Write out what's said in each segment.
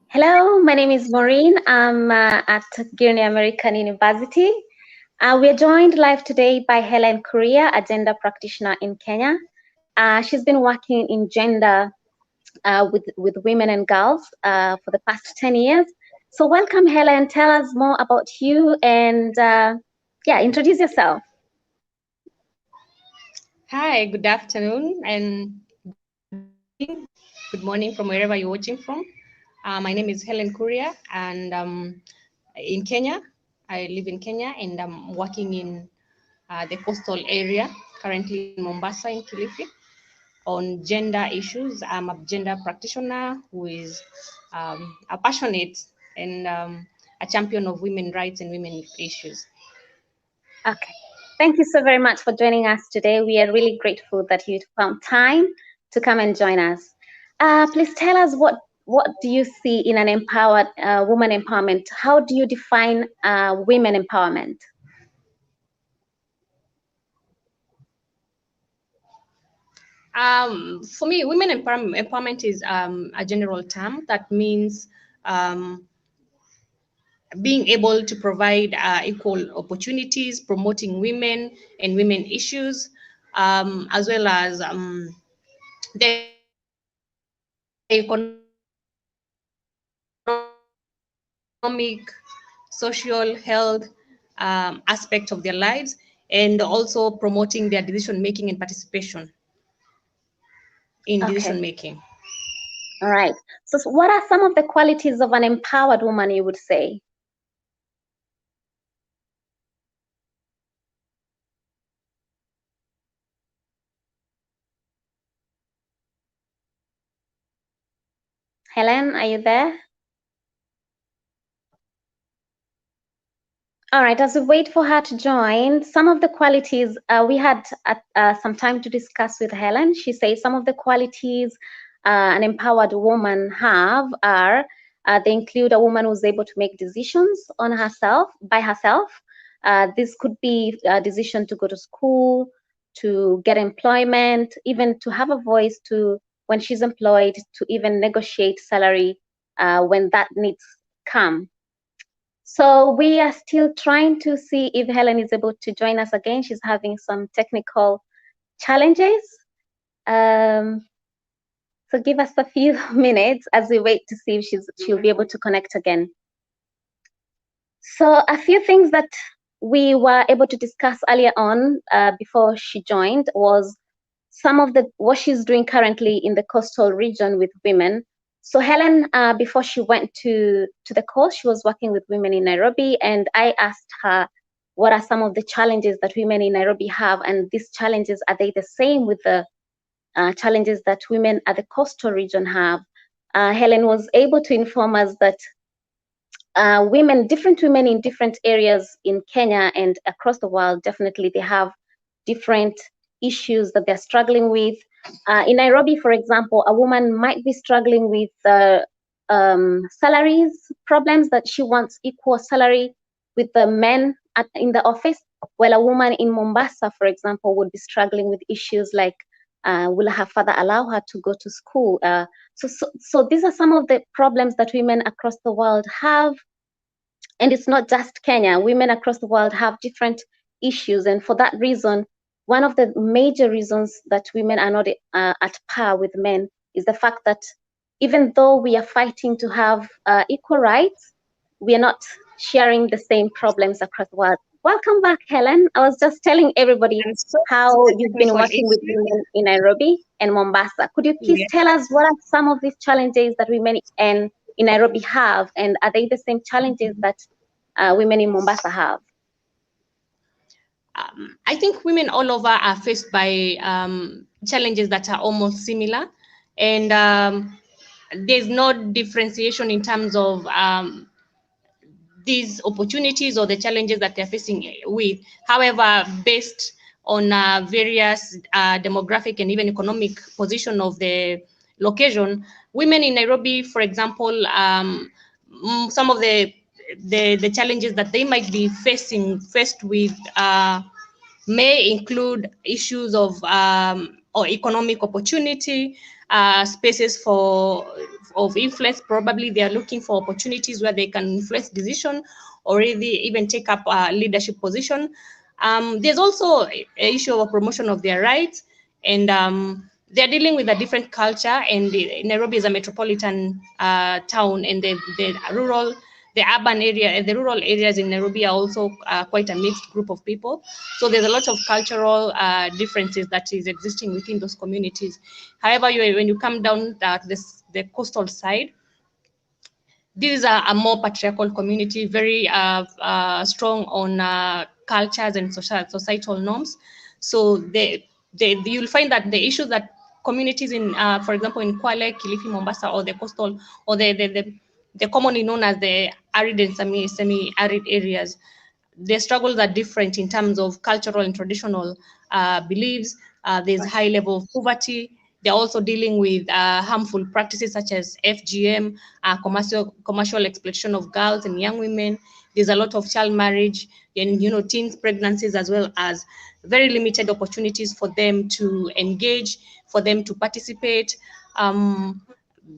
Hello, my name is Maureen. I'm at Girne American University. We are joined live today by Hellen Kuria, a gender practitioner in Kenya. She's been working in gender with women and girls for the past 10 years. So welcome, Hellen. Tell us more about you and introduce yourself. Hi, good afternoon and good morning from wherever you're watching from. My name is Hellen Kuria and in Kenya. I live in Kenya and I'm working in the coastal area, currently in Mombasa in Kilifi, on gender issues. I'm a gender practitioner who is a passionate and a champion of women's rights and women's issues. Okay. Thank you so very much for joining us today. We are really grateful that you found time to come and join us. Please tell us what do you see in an empowered woman empowerment? How do you define women empowerment? For me, women empowerment is a general term that means being able to provide equal opportunities, promoting women and women issues, as well as the economic, social, health aspect of their lives, and also promoting their decision making and participation in decision making. All right. So what are some of the qualities of an empowered woman, you would say? Hellen, are you there? All right, as we wait for her to join, some of the qualities we had some time to discuss with Hellen. She says some of the qualities an empowered woman have are they include a woman who's able to make decisions on herself, by herself. This could be a decision to go to school, to get employment, even to have a voice to when she's employed, to even negotiate salary when that needs come. So we are still trying to see if Hellen is able to join us again. She's having some technical challenges. So give us a few minutes as we wait to see if she'll be able to connect again. So a few things that we were able to discuss earlier on before she joined was some of what she's doing currently in the coastal region with women. So Hellen, before she went to the coast, she was working with women in Nairobi, and I asked her, what are some of the challenges that women in Nairobi have, and these challenges, are they the same with the challenges that women at the coastal region have? Hellen was able to inform us that different women in different areas in Kenya and across the world, definitely they have different issues that they're struggling with. In Nairobi, for example, a woman might be struggling with salaries problems, that she wants equal salary with the men in the office, while a woman in Mombasa, for example, would be struggling with issues like will her father allow her to go to school? So these are some of the problems that women across the world have. And it's not just Kenya. Women across the world have different issues. And for that reason, one of the major reasons that women are not at par with men is the fact that even though we are fighting to have equal rights, we are not sharing the same problems across the world. Welcome back, Hellen. I was just telling everybody how you've been working with women in Nairobi and Mombasa. Could you please tell us what are some of these challenges that women in Nairobi have, and are they the same challenges that women in Mombasa have? I think women all over are faced by challenges that are almost similar, and there's no differentiation in terms of these opportunities or the challenges that they're facing with. However, based on various demographic and even economic position of the location, women in Nairobi, for example, some of the challenges that they might be faced with may include issues of or economic opportunity, spaces of influence. Probably they are looking for opportunities where they can influence decision or even take up a leadership position. There's also an issue of promotion of their rights, and they're dealing with a different culture. And Nairobi is a metropolitan town, and the urban area and the rural areas in Nairobi are also quite a mixed group of people. So there's a lot of cultural differences that is existing within those communities. However, when you come down the coastal side, this is a more patriarchal community, very strong on cultures and societal norms. So you'll find that the issues that communities in, for example, in Kwale, Kilifi, Mombasa, or the coastal, or the commonly known as the arid and semi-arid areas, the struggles are different in terms of cultural and traditional beliefs. There's high level of poverty. They're also dealing with harmful practices such as FGM, commercial exploitation of girls and young women. There's a lot of child marriage and teens pregnancies, as well as very limited opportunities for them to engage, for them to participate.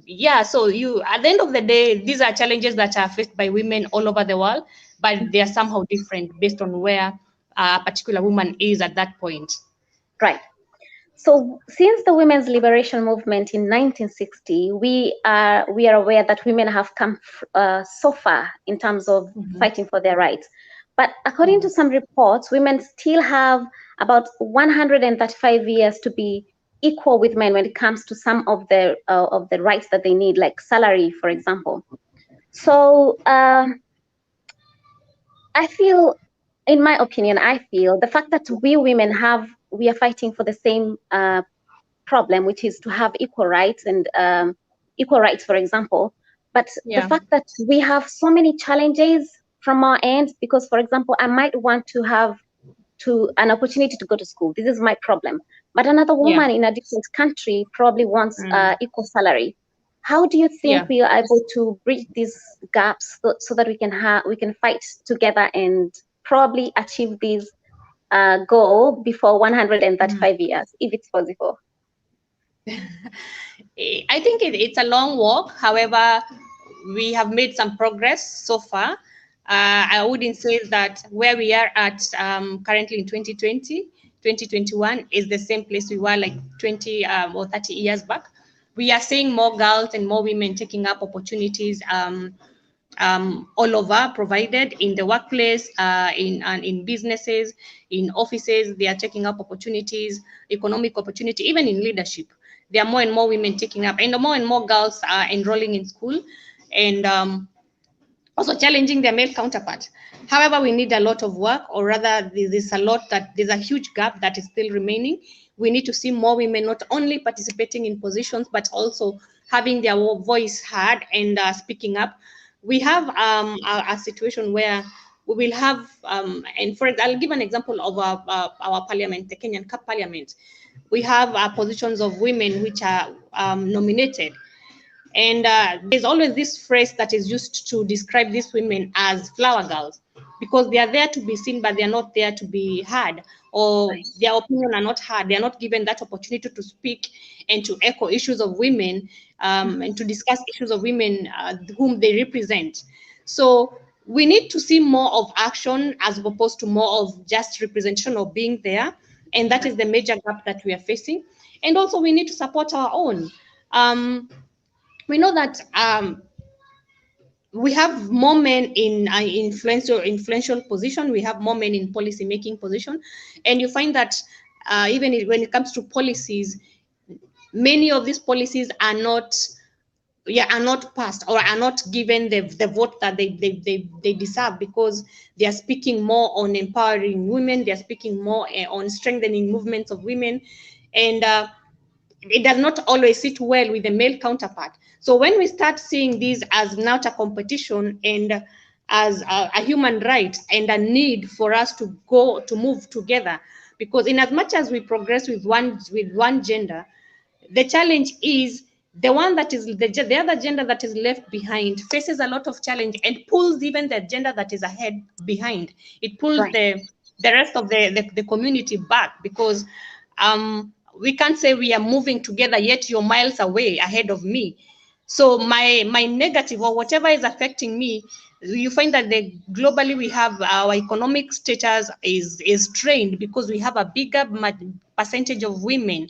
Yeah, so at the end of the day, these are challenges that are faced by women all over the world, but they are somehow different based on where a particular woman is at that point. Right. So since the women's liberation movement in 1960, we are aware that women have come so far in terms of fighting for their rights. But according to some reports, women still have about 135 years to be equal with men when it comes to some of the rights that they need, like salary, for example. So I feel, in my opinion, the fact that we women we are fighting for the same problem, which is to have equal rights and equal rights, for example. But the fact that we have so many challenges from our end, because, for example, I might want to have an opportunity to go to school. This is my problem. But another woman in a different country probably wants equal salary. How do you think we are able to bridge these gaps so that we can fight together and probably achieve this goal before 135 years, if it's possible? I think it's a long walk. However, we have made some progress so far. I wouldn't say that where we are at currently in 2020, 2021 is the same place we were like 20 or 30 years back. We are seeing more girls and more women taking up opportunities all over, provided in the workplace, in businesses, in offices. They are taking up opportunities, economic opportunity, even in leadership. There are more and more women taking up, and more girls are enrolling in school, and also challenging their male counterpart. However, we need a lot of work, or rather, there's a huge gap that is still remaining. We need to see more women not only participating in positions, but also having their voice heard and speaking up. We have a situation where we will have, and I'll give an example of our parliament, the Kenyan Parliament. We have positions of women which are nominated. And there's always this phrase that is used to describe these women as flower girls, because they are there to be seen, but they are not there to be heard, or their opinion are not heard. They are not given that opportunity to speak and to echo issues of women and to discuss issues of women whom they represent. So we need to see more of action as opposed to more of just representation or being there. And that is the major gap that we are facing. And also we need to support our own. We know that we have more men in influential position. We have more men in policy making position, and you find that even when it comes to policies, many of these policies are not passed or are not given the vote that they deserve, because they are speaking more on empowering women. They are speaking more on strengthening movements of women, and it does not always sit well with the male counterpart. So when we start seeing these as not a competition and as a human right and a need for us to move together, because in as much as we progress with one gender, the challenge is the one that is the other gender that is left behind faces a lot of challenge and pulls even the gender that is ahead behind. It pulls the rest of the community back, because we can't say we are moving together, yet you're miles away ahead of me. So my negative or whatever is affecting me, you find that globally we have our economic status is strained because we have a bigger percentage of women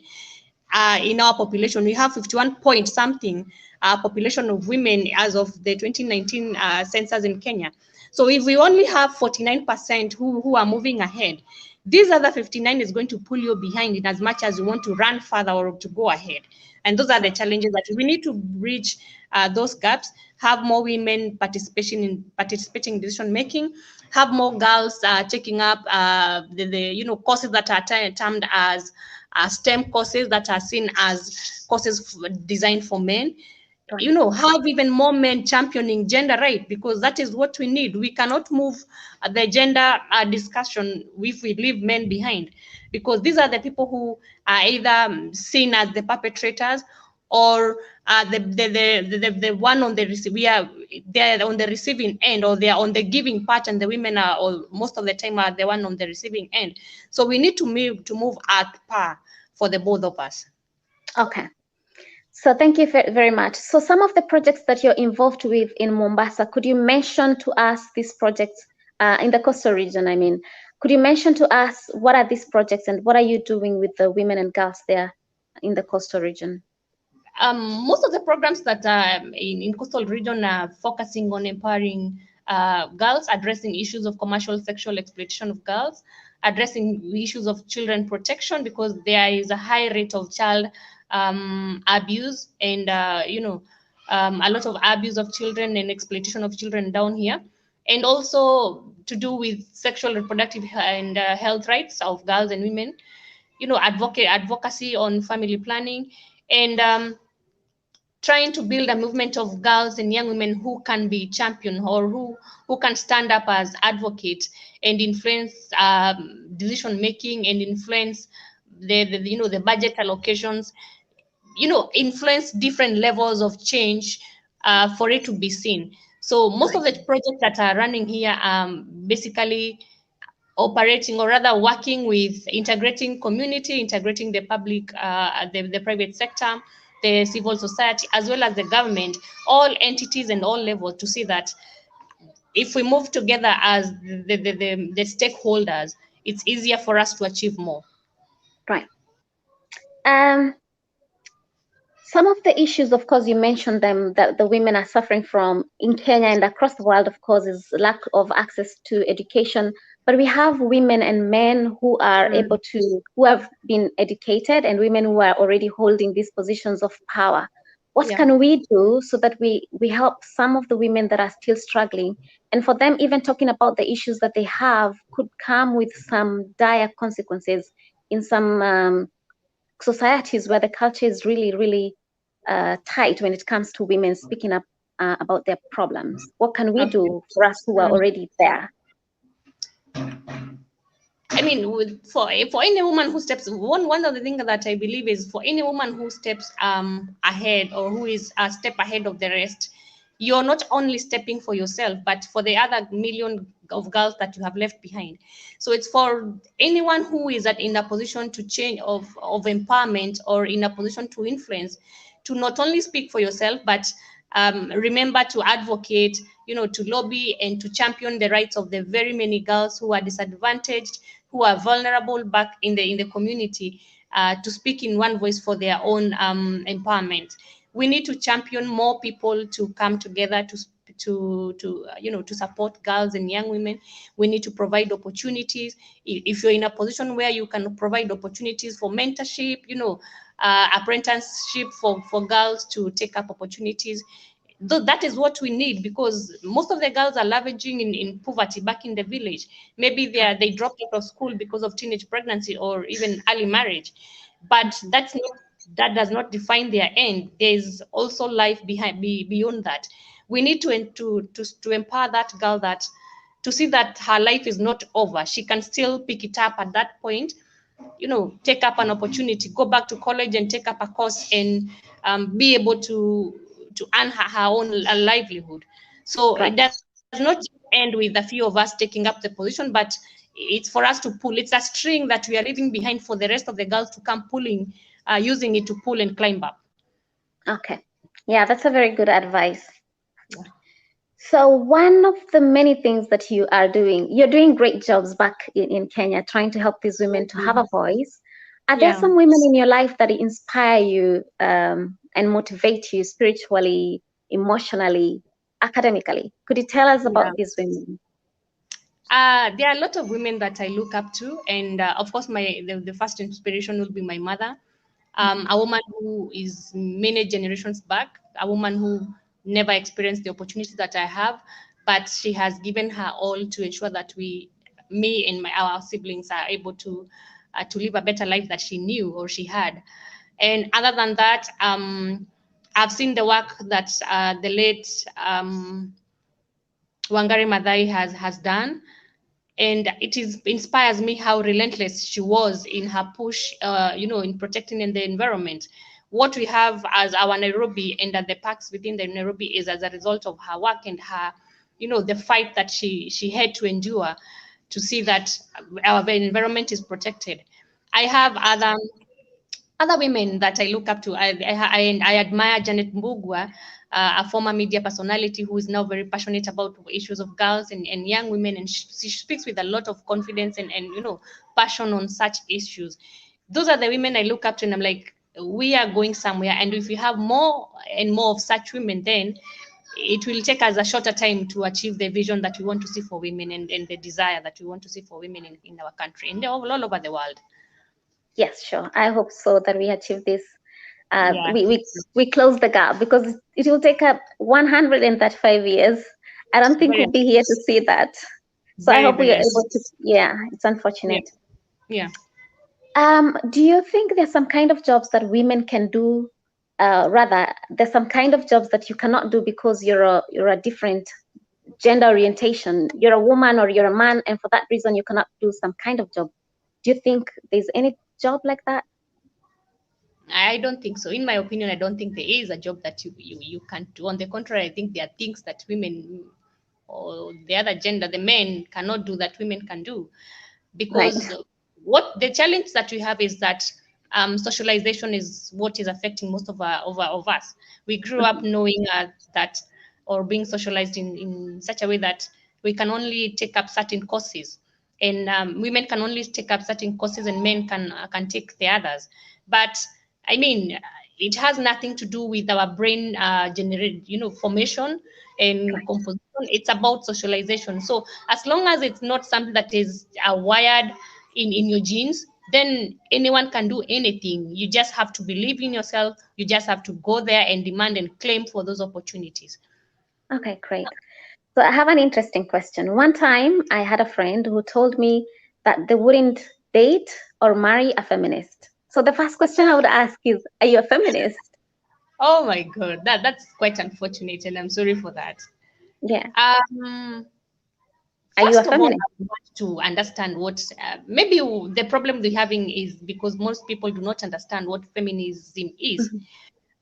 in our population. We have 51 point something population of women as of the 2019 census in Kenya. So if we only have 49% who are moving ahead, these other 59 is going to pull you behind in as much as you want to run further or to go ahead. And those are the challenges that we need to bridge those gaps, have more women participating in decision making, have more girls taking up the courses that are termed as STEM courses that are seen as courses designed for men. Have even more men championing gender right, because that is what we need. We cannot move the gender discussion if we leave men behind, because these are the people who are either seen as the perpetrators or the one on the they're on the receiving end, or they are on the giving part, and the women are, or most of the time, are the one on the receiving end. So we need to move at par for the both of us. Okay. So thank you very much. So some of the projects that you're involved with in Mombasa, could you mention to us these projects in the coastal region? I mean, could you mention to us what are these projects and what are you doing with the women and girls there in the coastal region? Most of the programs that are in coastal region are focusing on empowering girls, addressing issues of commercial sexual exploitation of girls, addressing issues of children protection, because there is a high rate of child abuse and a lot of abuse of children and exploitation of children down here, and also to do with sexual reproductive and health rights of girls and women, advocacy on family planning, and trying to build a movement of girls and young women who can be champion, or who can stand up as advocates and influence decision making, and influence the budget allocations, influence different levels of change for it to be seen. So most of the projects that are running here basically operating, or rather working with integrating community, integrating the public, the private sector, the civil society, as well as the government, all entities and all levels, to see that if we move together as the stakeholders, it's easier for us to achieve more. Right. Some of the issues, of course, you mentioned them, that the women are suffering from in Kenya and across the world, of course, is lack of access to education. But we have women and men who are who have been educated, and women who are already holding these positions of power. What can we do so that we help some of the women that are still struggling, and for them, even talking about the issues that they have could come with some dire consequences in some societies where the culture is really, really tight when it comes to women speaking up about their problems? What can we do for us who are already there? I mean, for any woman who steps, one of the things that I believe is, for any woman who steps ahead, or who is a step ahead of the rest, you're not only stepping for yourself, but for the other million of girls that you have left behind. So it's for anyone who is in a position to change, of empowerment, or in a position to influence, to not only speak for yourself, but remember to advocate, to lobby and to champion the rights of the very many girls who are disadvantaged, who are vulnerable back in the community, to speak in one voice for their own empowerment. We need to champion more people to come together to support girls and young women. We need to provide opportunities. If you're in a position where you can provide opportunities for mentorship, apprenticeship for girls to take up opportunities, that is what we need, because most of the girls are ravaging in poverty back in the village. Maybe they dropped out of school because of teenage pregnancy or even early marriage, but that does not define their end. There is also life beyond that. We need to empower that girl, that to see that her life is not over. She can still pick it up at that point, take up an opportunity, go back to college and take up a course, and be able to earn her own livelihood. So it does not end with a few of us taking up the position, but it's for us to pull. It's a string that we are leaving behind for the rest of the girls to come pulling, using it to pull and climb up. Okay. Yeah, that's a very good advice. Yeah. So one of the many things that you are doing, you're doing great jobs back in Kenya, trying to help these women to have a voice. Are there Yeah. some women in your life that inspire you and motivate you spiritually, emotionally, academically? Could you tell us Yeah. about these women? There are a lot of women that I look up to, and of course, the first inspiration will be my mother, a woman who is many generations back, a woman who never experienced the opportunity that I have, but she has given her all to ensure that me and our siblings are able to live a better life that she knew or she had. And other than that, I've seen the work that the late Wangari Maathai has done, and inspires me how relentless she was in her push, in protecting in the environment. What we have as our Nairobi and at the parks within the Nairobi is as a result of her work and her, the fight that she had to endure to see that our environment is protected. I have other women that I look up to. I admire Janet Mbugua, a former media personality who is now very passionate about issues of girls and young women, and she speaks with a lot of confidence and passion on such issues. Those are the women I look up to, and I'm like, we are going somewhere. And if we have more and more of such women, then it will take us a shorter time to achieve the vision that we want to see for women, and the desire that we want to see for women in our country and all over the world. Yes, sure. I hope so that we achieve this. Yeah, We close the gap because it will take up 135 years. I don't think very, we'll be here to see that. So I very, hope we are very. able to. Yeah, it's Yeah, unfortunate. yeah. Do you think there's some kind of jobs that women can do? Rather, there's some kind of jobs that you cannot do because you're a different gender orientation. You're a woman or you're a man, and for that reason, you cannot do some kind of job. Do you think there's any job like that? I don't think so. In my opinion, I don't think there is a job that you can't do. On the contrary, I think there are things that women or the other gender, the men, cannot do that women can do. Right. Because what the challenge that we have is that socialization is what is affecting most of us. We grew up knowing that, or being socialized in such a way that we can only take up certain courses, and women can only take up certain courses, and men can take the others. But I mean, it has nothing to do with our brain formation and composition. It's about socialization. So as long as it's not something that is wired in your genes, then anyone can do anything. You just have to believe in yourself. You just have to go there and demand and claim for those opportunities. Okay, great. So I have an interesting question. One time I had a friend who told me that they wouldn't date or marry a feminist. So the first question I would ask is, are you a feminist? Oh my God, that's quite unfortunate, and I'm sorry for that. Yeah. Um, Are you a First of all, feminist? I want to understand what maybe the problem we're having is because most people do not understand what feminism is. Mhm.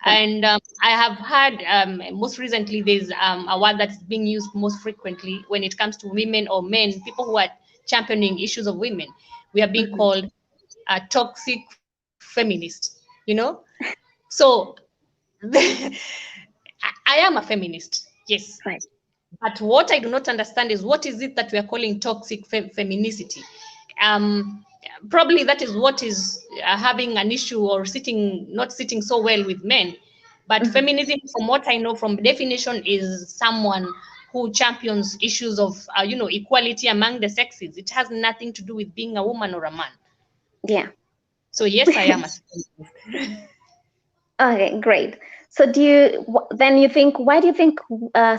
Right. And I have heard most recently there's a word that's being used most frequently when it comes to women or men, people who are championing issues of women. We are being Mhm. called a toxic feminist, you know? So I am a feminist, yes. Right. But what I do not understand is what is it that we are calling toxic femininity? Um, Probably that is what is having an issue or not sitting so well with men. But Mhm. feminism, from what I know from definition, is someone who champions issues of equality among the sexes. It has nothing to do with being a woman or a man. Yeah. So yes, I am a feminist. Okay, great. So then you think, why do you think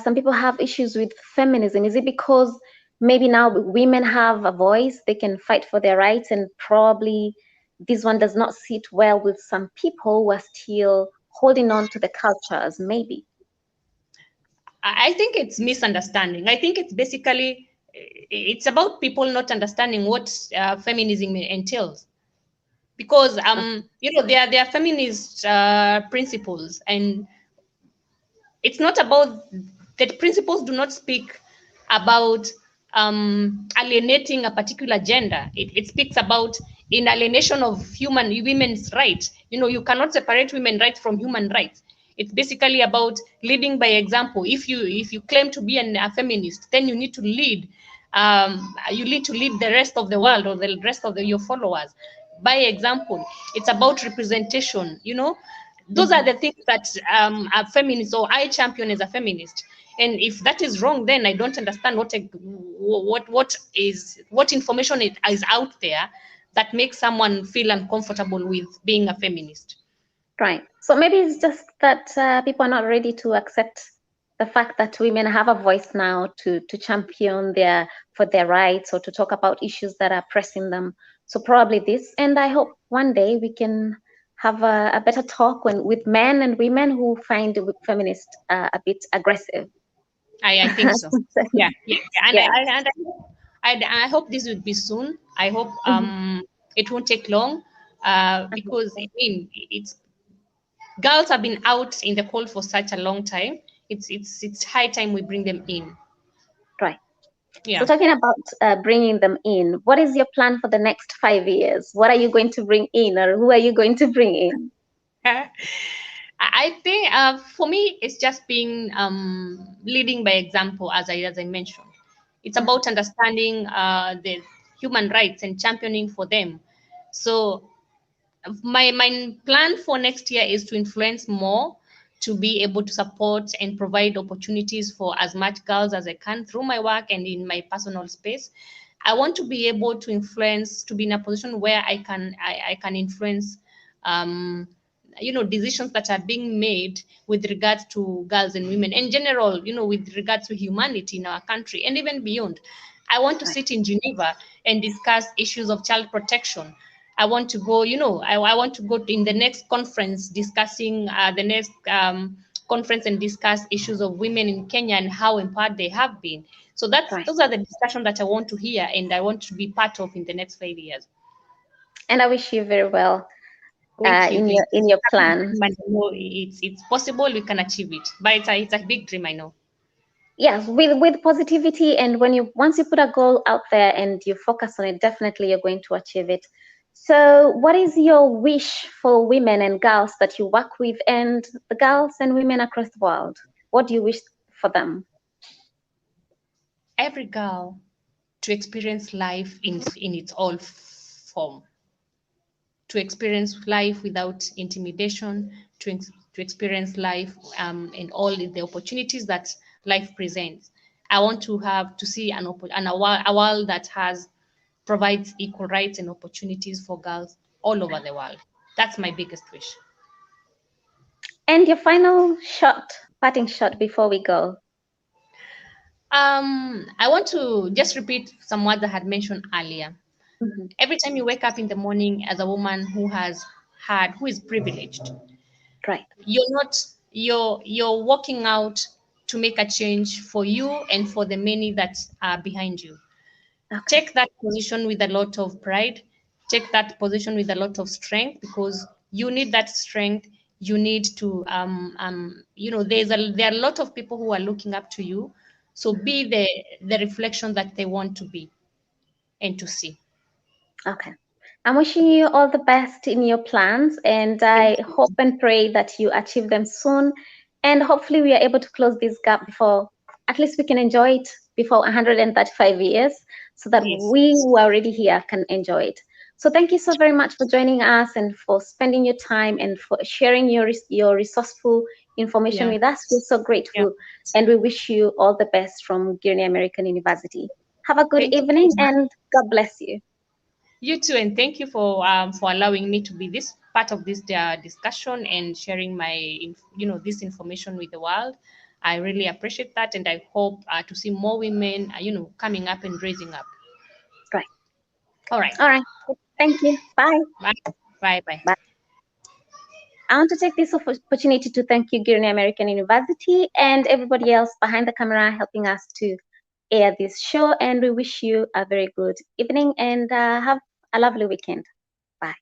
some people have issues with feminism? Is it because maybe now women have a voice, they can fight for their rights, and probably this one does not sit well with some people who are still holding on to the cultures, maybe? I think it's misunderstanding. I think it's basically it's about people not understanding what feminism entails, because there are feminist principles, and it's not about, the principles do not speak about alienating a particular gender. It speaks about inalienation of women's rights. You cannot separate women's rights from human rights. It's basically about leading by example. If you claim to be a feminist, then you need to lead. You need to lead the rest of the world, or the rest of your followers, by example. It's about representation. Those are the things that a feminist, or I champion as a feminist. And if that is wrong, then I don't understand what information is out there that makes someone feel uncomfortable with being a feminist. Right. So maybe it's just that people are not ready to accept the fact that women have a voice now to champion for their rights, or to talk about issues that are pressing them. So probably this, and I hope one day we can have a better talk with men and women who find feminists a bit aggressive. I think so. Yeah. And Yeah. I hope this would be soon. I hope it won't take long, because I mean, girls have been out in the cold for such a long time. It's high time we bring them in. Right. Yeah. So talking about bringing them in, what is your plan for the next 5 years? What are you going to bring in, or who are you going to bring in? I think for me, it's just being leading by example, as I mentioned. It's about understanding the human rights and championing for them. So my plan for next year is to influence more, to be able to support and provide opportunities for as much girls as I can through my work and in my personal space. I want to be able to influence, to be in a position where I can influence decisions that are being made with regards to girls and women in general, with regards to humanity in our country and even beyond. I want to sit in Geneva and discuss issues of child protection. I want to go, I want to go in the next conference discussing the next conference and discuss issues of women in Kenya and how empowered they have been. So those are the discussions that I want to hear and I want to be part of in the next 5 years. And I wish you very well Thank you. in your plan. It's possible, we can achieve it, but it's a big dream, I know. Yes, with positivity, and once you put a goal out there and you focus on it, definitely you're going to achieve it. So what is your wish for women and girls that you work with, and the girls and women across the world? What do you wish for them? Every girl to experience life in its all form, to experience life without intimidation, to experience life and all the opportunities that life presents. I want to see a world that provides equal rights and opportunities for girls all over the world. That's my biggest wish. And your final parting shot before we go. I want to just repeat some words I had mentioned earlier. Mm-hmm. Every time you wake up in the morning as a woman who is privileged, right? You're walking out to make a change for you and for the many that are behind you. Okay. Take that position with a lot of pride. Take that position with a lot of strength, because you need that strength. You need to, there are a lot of people who are looking up to you. So be the reflection that they want to be and to see. Okay. I'm wishing you all the best in your plans, and I hope and pray that you achieve them soon. And hopefully we are able to close this gap before, at least we can enjoy it before 135 years, so that we who are already here can enjoy it. So thank you so very much for joining us and for spending your time and for sharing your resourceful information with us. We're so grateful, and we wish you all the best from Girne American University. Have a good evening, and God bless you. You too, and thank you for allowing me to be this part of this discussion and sharing my this information with the world. I really appreciate that, and I hope to see more women coming up and raising up. Right. All right. All right. Thank you. Bye. Bye. Bye. Bye. I want to take this opportunity to thank you, Girne American University, and everybody else behind the camera helping us to air this show. And we wish you a very good evening and have a lovely weekend. Bye.